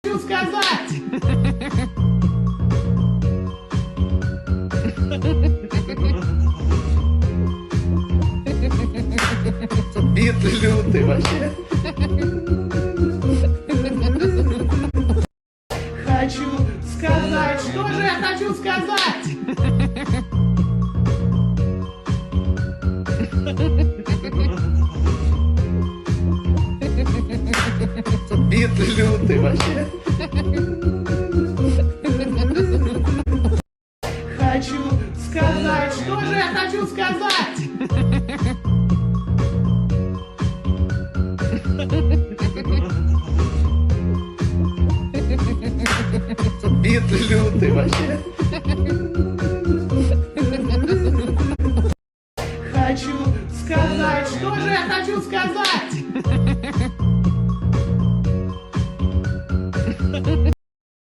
хочу сказать! Бит лютый вообще. Хочу сказать! Что же я хочу сказать? Бит лютый вообще. Хочу сказать! Что же я хочу сказать? Бит лютый вообще. Хочу сказать! Что же я хочу сказать?